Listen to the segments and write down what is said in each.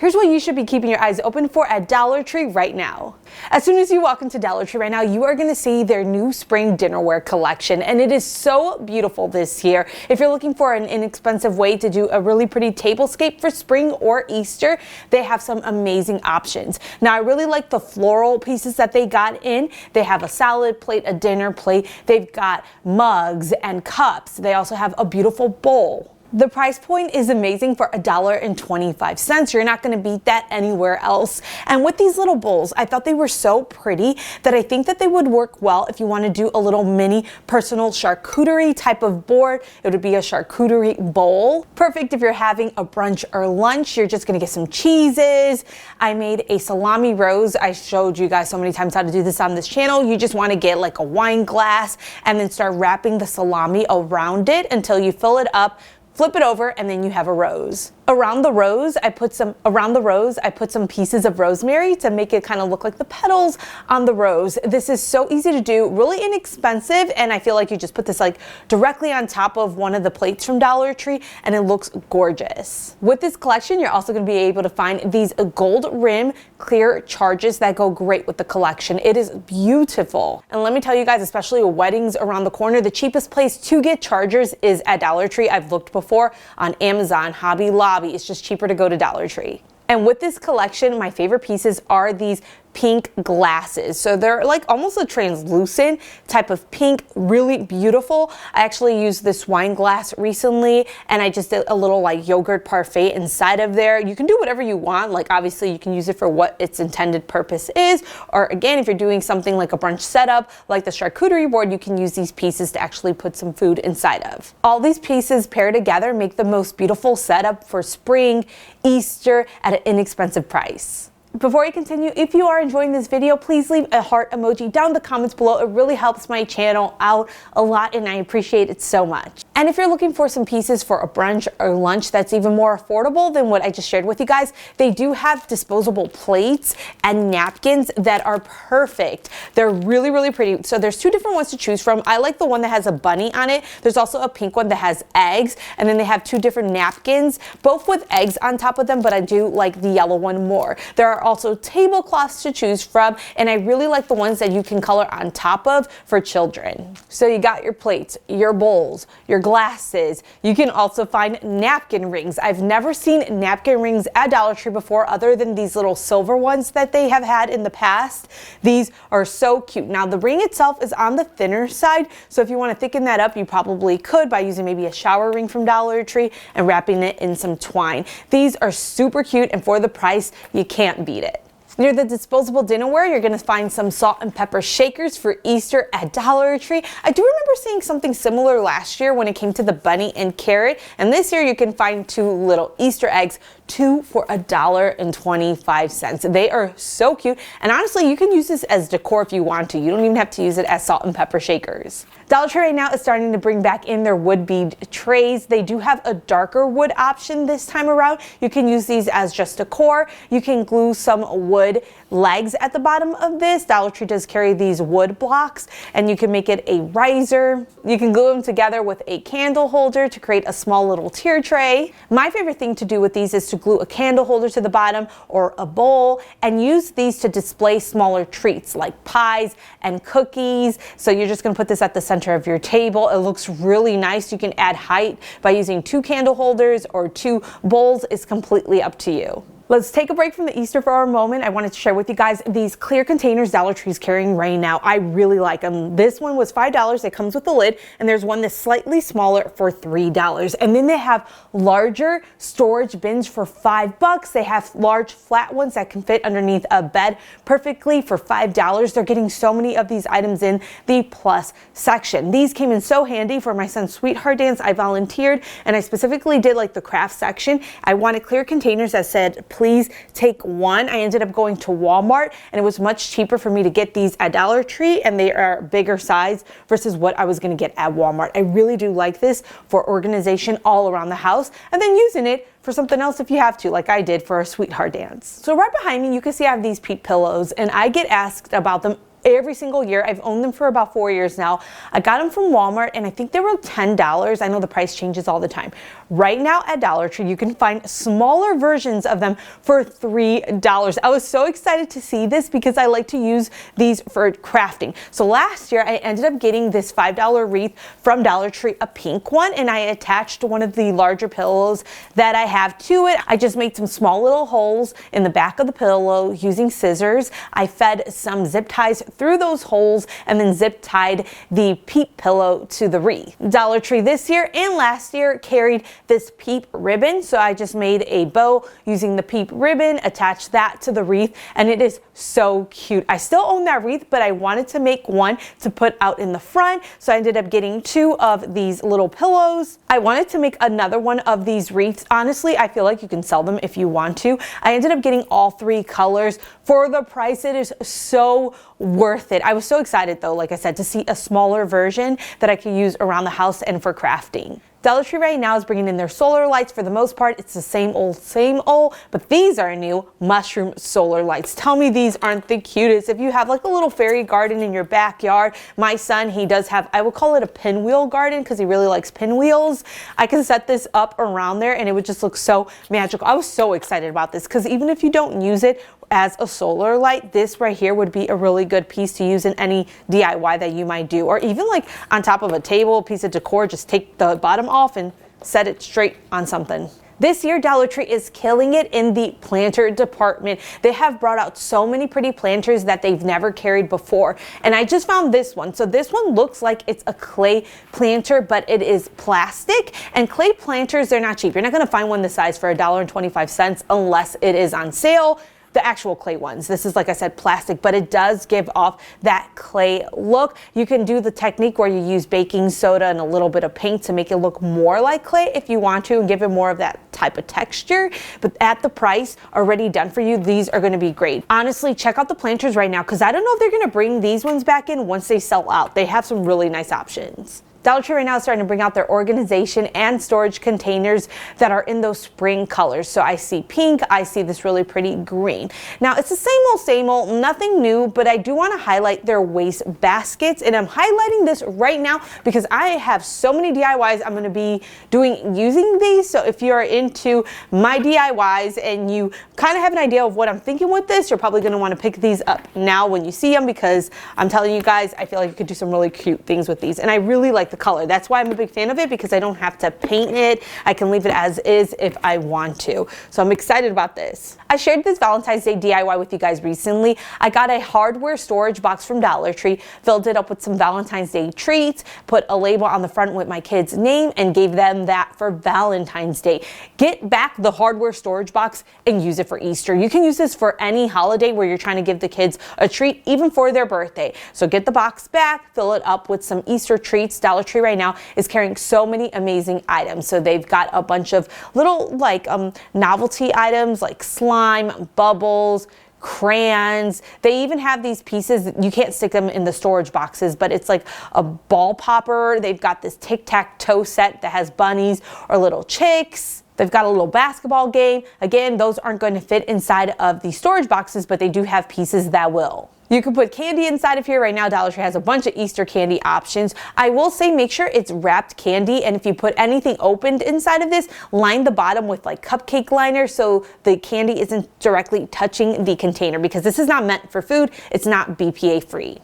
Here's what you should be keeping your eyes open for at Dollar Tree right now. As soon as you walk into Dollar Tree right now, you are going to see their new spring dinnerware collection, and it is so beautiful this year. If you're looking for an inexpensive way to do a really pretty tablescape for spring or Easter, they have some amazing options. Now, I really like the floral pieces that they got in. They have a salad plate, a dinner plate. They've got mugs and cups. They also have a beautiful bowl. The price point is amazing for $1.25. You're not going to beat that anywhere else. And with these little bowls, I thought they were so pretty that I think that they would work well if you want to do a little mini personal charcuterie type of board. It would be a charcuterie bowl. Perfect if you're having a brunch or lunch. You're just going to get some cheeses. I made a salami rose. I showed you guys so many times how to do this on this channel. You just want to get like a wine glass and then start wrapping the salami around it until you fill it up. Flip it over, and then you have a rose. Around the rose, I put some pieces of rosemary to make it kind of look like the petals on the rose. This is so easy to do, really inexpensive, and I feel like you just put this like directly on top of one of the plates from Dollar Tree, and it looks gorgeous. With this collection, you're also going to be able to find these gold rim clear charges that go great with the collection. It is beautiful. And let me tell you guys, especially weddings around the corner, the cheapest place to get chargers is at Dollar Tree. I've looked before on Amazon, Hobby Lobby. It's just cheaper to go to Dollar Tree. And with this collection, my favorite pieces are these pink glasses. So they're like almost a translucent type of pink, really beautiful. I actually used this wine glass recently, and I just did a little like yogurt parfait inside of there. You can do whatever you want. Like obviously you can use it for what its intended purpose is. Or again, if you're doing something like a brunch setup, like the charcuterie board, you can use these pieces to actually put some food inside of. All these pieces paired together make the most beautiful setup for spring, Easter at an inexpensive price. Before I continue, if you are enjoying this video, please leave a heart emoji down in the comments below. It really helps my channel out a lot, and I appreciate it so much. And if you're looking for some pieces for a brunch or lunch that's even more affordable than what I just shared with you guys, they do have disposable plates and napkins that are perfect. They're really, really pretty. So there's two different ones to choose from. I like the one that has a bunny on it. There's also a pink one that has eggs, and then they have two different napkins, both with eggs on top of them, but I do like the yellow one more. There are also tablecloths to choose from, and I really like the ones that you can color on top of for children. So you got your plates, your bowls, your glasses. You can also find napkin rings. I've never seen napkin rings at Dollar Tree before other than these little silver ones that they have had in the past. These are so cute. Now the ring itself is on the thinner side, so if you want to thicken that up, you probably could by using maybe a shower ring from Dollar Tree and wrapping it in some twine. These are super cute, and for the price, you can't beat it. Near the disposable dinnerware, you're going to find some salt and pepper shakers for Easter at Dollar Tree. I do remember seeing something similar last year when it came to the bunny and carrot, and this year you can find two little Easter eggs, two for $1.25. They are so cute, and honestly, you can use this as decor if you want to. You don't even have to use it as salt and pepper shakers. Dollar Tree right now is starting to bring back in their wood bead trays. They do have a darker wood option this time around. You can use these as just decor. You can glue some wood legs at the bottom of this. Dollar Tree does carry these wood blocks, and you can make it a riser. You can glue them together with a candle holder to create a small little tier tray. My favorite thing to do with these is to glue a candle holder to the bottom or a bowl and use these to display smaller treats like pies and cookies. So you're just going to put this at the center of your table. It looks really nice. You can add height by using two candle holders or two bowls. It's completely up to you. Let's take a break from the Easter for a moment. I wanted to share with you guys these clear containers Dollar Tree is carrying right now. I really like them. This one was $5. It comes with a lid, and there's one that's slightly smaller for $3. And then they have larger storage bins for $5. They have large flat ones that can fit underneath a bed perfectly for $5. They're getting so many of these items in the plus section. These came in so handy for my son's sweetheart dance. I volunteered, and I specifically did like the craft section. I wanted clear containers that said, please take one. I ended up going to Walmart, and it was much cheaper for me to get these at Dollar Tree, and they are bigger size versus what I was going to get at Walmart. I really do like this for organization all around the house, and then using it for something else if you have to, like I did for a sweetheart dance. So right behind me, you can see I have these Pete pillows, and I get asked about them every single year. I've owned them for about 4 years now. I got them from Walmart and I think they were $10. I know the price changes all the time. Right now at Dollar Tree, you can find smaller versions of them for $3. I was so excited to see this because I like to use these for crafting. So last year I ended up getting this $5 wreath from Dollar Tree, a pink one, and I attached one of the larger pillows that I have to it. I just made some small little holes in the back of the pillow using scissors. I fed some zip ties through those holes and then zip tied the peep pillow to the wreath. Dollar Tree this year and last year carried this peep ribbon, so I just made a bow using the peep ribbon, attached that to the wreath, and it is so cute. I still own that wreath, but I wanted to make one to put out in the front, so I ended up getting 2 of these little pillows. I wanted to make another one of these wreaths. Honestly, I feel like you can sell them if you want to. I ended up getting all 3 colors for the price. It is so worth it. I was so excited though, like I said, to see a smaller version that I could use around the house and for crafting. Dollar Tree right now is bringing in their solar lights. For the most part, it's the same old, but these are new mushroom solar lights. Tell me these aren't the cutest. If you have like a little fairy garden in your backyard, my son, he does have, I would call it a pinwheel garden because he really likes pinwheels. I can set this up around there and it would just look so magical. I was so excited about this because even if you don't use it as a solar light, this right here would be a really good piece to use in any DIY that you might do, or even like on top of a table, a piece of decor. Just take the bottom off and set it straight on something. This year, Dollar Tree is killing it in the planter department. They have brought out so many pretty planters that they've never carried before. And I just found this one. So this one looks like it's a clay planter, but it is plastic. And clay planters, they're not cheap. You're not gonna find one this size for $1.25 unless it is on sale. The actual clay ones. This is, like I said, plastic, but it does give off that clay look. You can do the technique where you use baking soda and a little bit of paint to make it look more like clay if you want to and give it more of that type of texture. But at the price already done for you, these are going to be great. Honestly, check out the planters right now because I don't know if they're going to bring these ones back in once they sell out. They have some really nice options. Dollar Tree right now is starting to bring out their organization and storage containers that are in those spring colors. So I see pink, I see this really pretty green. Now it's the same old, nothing new, but I do want to highlight their waste baskets, and I'm highlighting this right now because I have so many DIYs I'm going to be doing using these. So if you're into my DIYs and you kind of have an idea of what I'm thinking with this, you're probably going to want to pick these up now when you see them, because I'm telling you guys, I feel like you could do some really cute things with these, and I really like the color. That's why I'm a big fan of it, because I don't have to paint it. I can leave it as is if I want to. So I'm excited about this. I shared this Valentine's Day DIY with you guys recently. I got a hardware storage box from Dollar Tree, filled it up with some Valentine's Day treats, put a label on the front with my kid's name, and gave them that for Valentine's Day. Get back the hardware storage box and use it for Easter. You can use this for any holiday where you're trying to give the kids a treat, even for their birthday. So get the box back, fill it up with some Easter treats. Dollar Tree right now is carrying so many amazing items. So they've got a bunch of little like novelty items like slime, bubbles, crayons. They even have these pieces, you can't stick them in the storage boxes, but it's like a ball popper. They've got this tic-tac-toe set that has bunnies or little chicks. They've got a little basketball game. Again, those aren't going to fit inside of the storage boxes, but they do have pieces that will. You can put candy inside of here. Right now, Dollar Tree has a bunch of Easter candy options. I will say make sure it's wrapped candy, and if you put anything opened inside of this, line the bottom with like cupcake liner so the candy isn't directly touching the container, because this is not meant for food. It's not BPA free.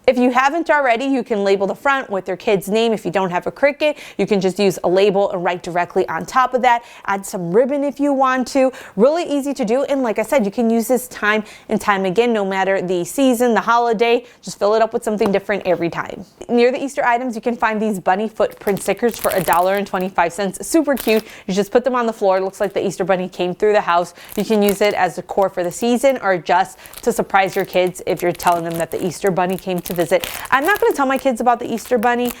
If you haven't already, you can label the front with your kid's name. If you don't have a Cricut, you can just use a label and write directly on top of that. Add some ribbon if you want to. Really easy to do. And like I said, you can use this time and time again, no matter the season, the holiday. Just fill it up with something different every time. Near the Easter items, you can find these bunny footprint stickers for $1.25. Super cute. You just put them on the floor. It looks like the Easter bunny came through the house. You can use it as decor for the season, or just to surprise your kids if you're telling them that the Easter bunny came to visit. I'm not going to tell my kids about the Easter bunny.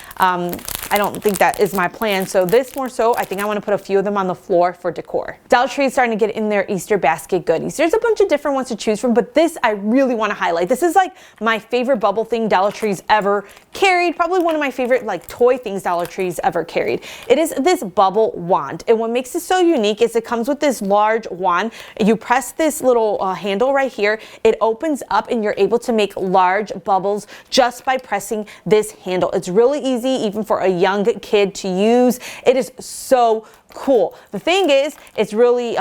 I don't think that is my plan. So this more so, I think I want to put a few of them on the floor for decor. Dollar Tree is starting to get in their Easter basket goodies. There's a bunch of different ones to choose from, but this I really want to highlight. This is like my favorite bubble thing Dollar Tree's ever carried. Probably one of my favorite like toy things Dollar Tree's ever carried. It is this bubble wand. And what makes it so unique is it comes with this large wand. You press this little handle right here. It opens up and you're able to make large bubbles just by pressing this handle. It's really easy even for a young kid to use. It is so cool. The thing is, it's really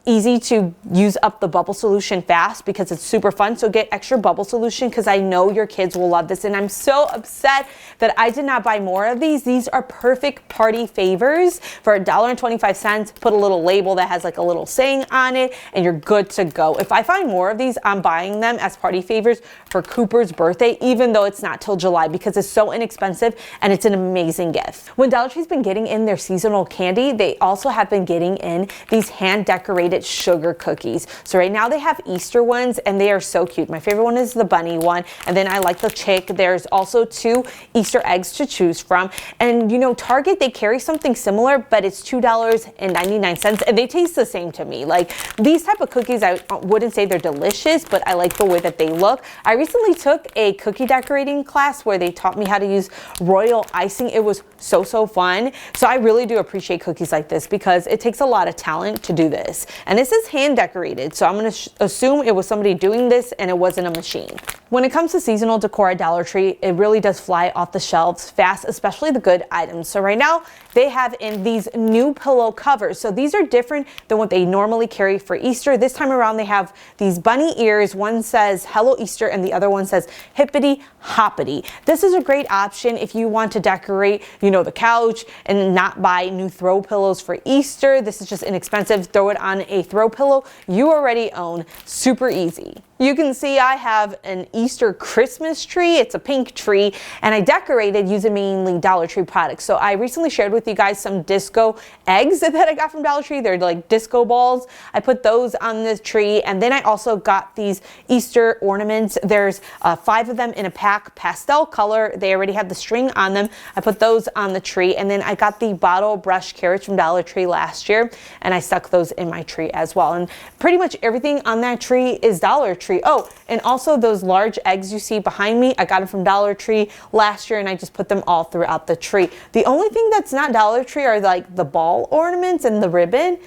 easy to use up the bubble solution fast because it's super fun. So get extra bubble solution because I know your kids will love this. And I'm so upset that I did not buy more of these. These are perfect party favors for $1.25. Put a little label that has like a little saying on it and you're good to go. If I find more of these, I'm buying them as party favors for Cooper's birthday, even though it's not till July because it's so inexpensive and it's an amazing gift. When Dollar Tree's been getting in their seasonal candy, they also have been getting in these hand decorated sugar cookies. So right now they have Easter ones and they are so cute. My favorite one is the bunny one, and then I like the chick. There's also 2 Easter eggs to choose from. And you know, Target, they carry something similar, but it's $2.99 and they taste the same to me. Like these type of cookies, I wouldn't say they're delicious, but I like the way that they look. I recently took a cookie decorating class where they taught me how to use royal icing. It was so fun. So I really do appreciate cookies like this because it takes a lot of talent to do this. And this is hand decorated, so I'm going to assume it was somebody doing this and it wasn't a machine. When it comes to seasonal decor at Dollar Tree, it really does fly off the shelves fast, especially the good items. So right now they have in these new pillow covers. So these are different than what they normally carry for Easter. This time around they have these bunny ears. One says Hello Easter and the other one says Hippity Hoppity. This is a great option if you want to decorate, you know, the couch and not buy new throw pillows for Easter. This is just inexpensive. Throw it on a throw pillow you already own. Super easy. You can see I have an Easter Christmas tree. It's a pink tree and I decorated using mainly Dollar Tree products. So I recently shared with you guys some disco eggs that I got from Dollar Tree. They're like disco balls. I put those on the tree, and then I also got these Easter ornaments. There's 5 of them in a pack, pastel color. They already have the string on them. I put those on the tree, and then I got the bottle brush carrots from Dollar Tree last year and I stuck those in my tree as well. And pretty much everything on that tree is Dollar Tree. Oh, and also those large eggs you see behind me, I got them from Dollar Tree last year and I just put them all throughout the tree. The only thing that's not Dollar Tree are like the ball ornaments and the ribbon,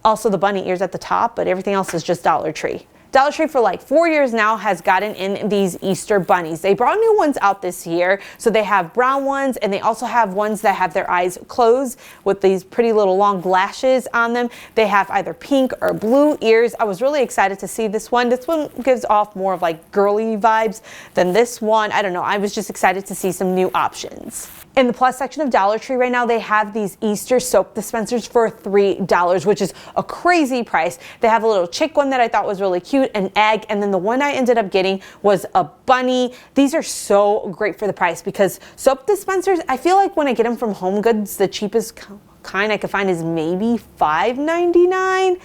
also the bunny ears at the top, but everything else is just Dollar Tree. Dollar Tree for like 4 years now has gotten in these Easter bunnies. They brought new ones out this year. So they have brown ones and they also have ones that have their eyes closed with these pretty little long lashes on them. They have either pink or blue ears. I was really excited to see this one. This one gives off more of like girly vibes than this one. I don't know. I was just excited to see some new options. In the plus section of Dollar Tree right now, they have these Easter soap dispensers for $3, which is a crazy price. They have a little chick one that I thought was really cute, an egg, and then the one I ended up getting was a bunny. These are so great for the price because soap dispensers, I feel like when I get them from Home Goods, the cheapest kind I could find is maybe $5.99.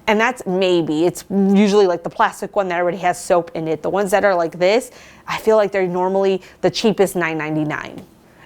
And that's maybe. It's usually like the plastic one that already has soap in it. The ones that are like this, I feel like they're normally the cheapest, $9.99.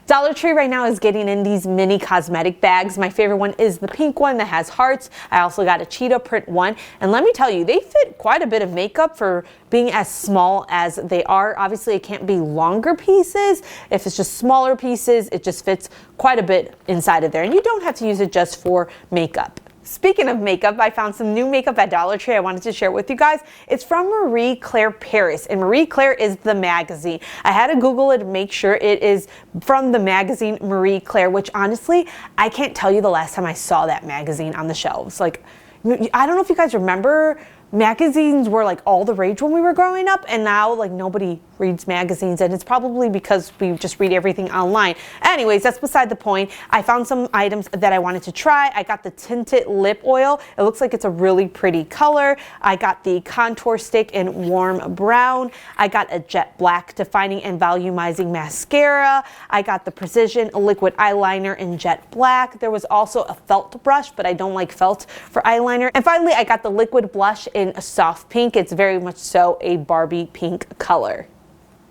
Dollar Tree right now is getting in these mini cosmetic bags. My favorite one is the pink one that has hearts. I also got a cheetah print one. And let me tell you, they fit quite a bit of makeup for being as small as they are. Obviously, it can't be longer pieces. If it's just smaller pieces, it just fits quite a bit inside of there. And you don't have to use it just for makeup. Speaking of makeup, I found some new makeup at Dollar Tree I wanted to share with you guys. It's from Marie Claire Paris, and Marie Claire is the magazine. I had to Google it to make sure it is from the magazine Marie Claire, which honestly, I can't tell you the last time I saw that magazine on the shelves. Like, I don't know if you guys remember, magazines were like all the rage when we were growing up, and now like nobody reads magazines, and it's probably because we just read everything online. Anyways, that's beside the point. I found some items that I wanted to try. I got the tinted lip oil. It looks like it's a really pretty color. I got the contour stick in warm brown. I got a jet black defining and volumizing mascara. I got the precision liquid eyeliner in jet black. There was also a felt brush, but I don't like felt for eyeliner. And finally, I got the liquid blush in a soft pink. It's very much so a Barbie pink color.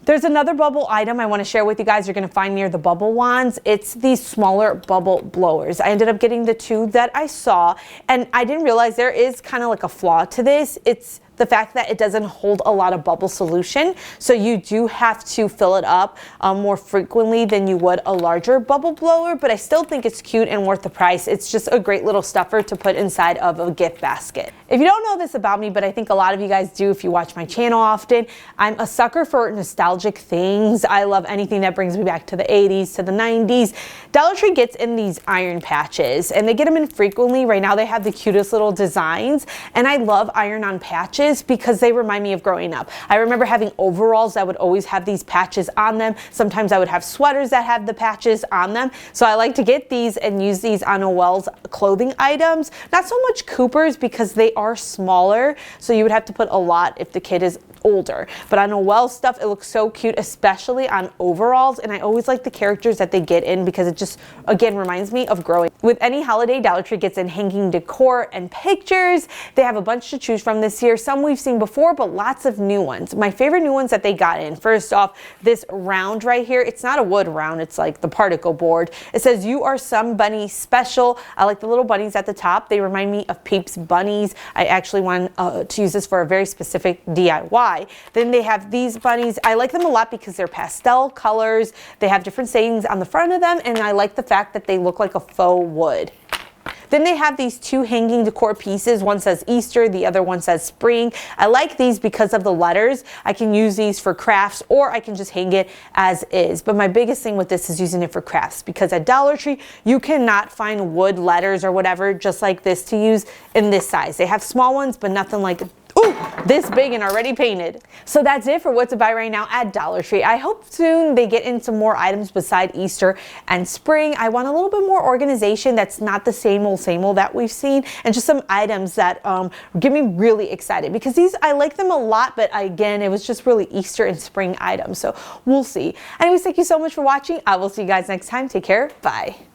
There's another bubble item I want to share with you guys you're going to find near the bubble wands. It's these smaller bubble blowers. I ended up getting the 2 that I saw, and I didn't realize there is kind of like a flaw to this. It's the fact that it doesn't hold a lot of bubble solution, so you do have to fill it up more frequently than you would a larger bubble blower, but I still think it's cute and worth the price. It's just a great little stuffer to put inside of a gift basket. If you don't know this about me, but I think a lot of you guys do if you watch my channel often, I'm a sucker for nostalgic things. I love anything that brings me back to the 80s, to the 90s. Dollar Tree gets in these iron patches, and they get them in frequently. Right now they have the cutest little designs, and I love iron-on patches because they remind me of growing up. I remember having overalls that would always have these patches on them. Sometimes I would have sweaters that have the patches on them. So I like to get these and use these on Noelle's clothing items. Not so much Cooper's because they are smaller, so you would have to put a lot if the kid is older. But on Noelle's stuff, it looks so cute, especially on overalls, and I always like the characters that they get in because it just, again, reminds me of growing. With any holiday, Dollar Tree gets in hanging decor and pictures. They have a bunch to choose from this year. Some we've seen before, but lots of new ones. My favorite new ones that they got in, first off, this round right here. It's not a wood round, it's like the particle board. It says, "You are some bunny special." I like the little bunnies at the top. They remind me of Peeps bunnies. I actually want to use this for a very specific DIY. Then they have these bunnies. I like them a lot because they're pastel colors. They have different sayings on the front of them, and I like the fact that they look like a faux wood. Then they have these 2 hanging decor pieces. One says Easter, the other one says spring. I like these because of the letters. I can use these for crafts, or I can just hang it as is. But my biggest thing with this is using it for crafts, because at Dollar Tree, you cannot find wood letters or whatever just like this to use in this size. They have small ones, but nothing like this big and already painted. So that's it for what to buy right now at Dollar Tree. I hope soon they get into more items beside Easter and spring. I want a little bit more organization that's not the same old that we've seen, and just some items that get me really excited, because these, I like them a lot, but again, it was just really Easter and spring items, so we'll see. Anyways, thank you so much for watching. I will see you guys next time. Take care. Bye.